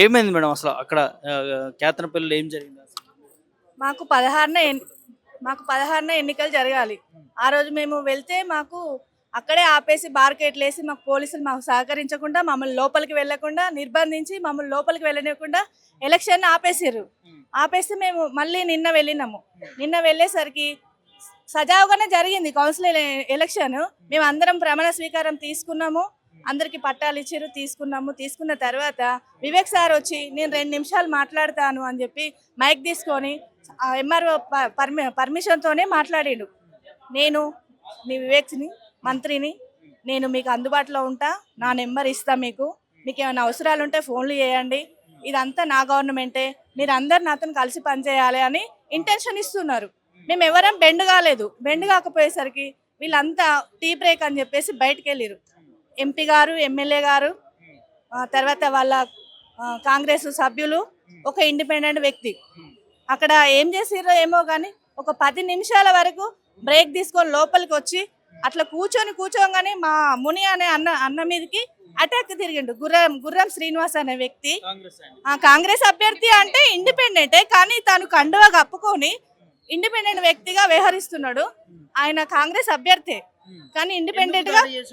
ఏమైంది మేడం అసలు అక్కడ కేతనపల్లిలో ఏం జరిగింది అసలు? మాకు 16న మాకు 16న ఎన్నికలు జరగాలి. ఆ రోజు మేము వెళ్తే మాకు అక్కడే ఆపేసి బార్కెట్లేసి మాకు పోలీసులు మాకు సహకరించకుండా మమ్మల్ని లోపలికి వెళ్ళకుండా నిర్బంధించి మమ్మల్ని లోపలికి వెళ్ళనివ్వకుండా ఎలక్షన్ ఆపేసారు. ఆపేస్తే మేము మళ్ళీ నిన్న వెళ్ళినాము. నిన్న వెళ్ళేసరికి సజావుగానే జరిగింది కౌన్సిల్ ఎలక్షన్. మేము అందరం ప్రమాణ స్వీకారం తీసుకున్నాము. అందరికి పట్టాలు ఇచ్చారు, తీసుకున్నాము. తీసుకున్న తర్వాత వివేక్ సార్ వచ్చి నేను 2 నిమిషాలు మాట్లాడతాను అని చెప్పి మైక్ తీసుకొని ఎంఆర్ఓ పర్మిషన్తోనే మాట్లాడిండు. నేను మీ వివేక్ని మంత్రిని, నేను మీకు అందుబాటులో ఉంటా, నా నెంబర్ ఇస్తా, మీకు ఏమైనా అవసరాలు ఉంటే ఫోన్లు చేయండి, ఇదంతా నా గవర్నమెంటే, మీరు అందరు నాతో కలిసి పనిచేయాలి అని ఇంటెన్షన్ ఇస్తున్నారు. మేము ఎవరం బెండ్ కాలేదు. బెండ్ కాకపోయేసరికి వీళ్ళంతా టీ బ్రేక్ అని చెప్పేసి బయటకు వెళ్ళారు. ఎంపీ గారు, ఎమ్మెల్యే గారు, తర్వాత వాళ్ళ కాంగ్రెస్ సభ్యులు, ఒక ఇండిపెండెంట్ వ్యక్తి అక్కడ ఏం చేసిర్రో ఏమో కానీ ఒక 10 నిమిషాల వరకు బ్రేక్ తీసుకొని లోపలికి వచ్చి అట్లా కూర్చోగానే మా ముని అనే అన్న మీదకి అటాక్ తిరిగిండు. గుర్రం శ్రీనివాస్ అనే వ్యక్తి కాంగ్రెస్ అభ్యర్థి అంటే ఇండిపెండెంటే, కానీ తాను కండువా కప్పుకొని ఇండిపెండెంట్ వ్యక్తిగా వ్యవహరిస్తున్నాడు. ఆయన కాంగ్రెస్ అభ్యర్థి కానీ ఇండిపెండెంట్ గా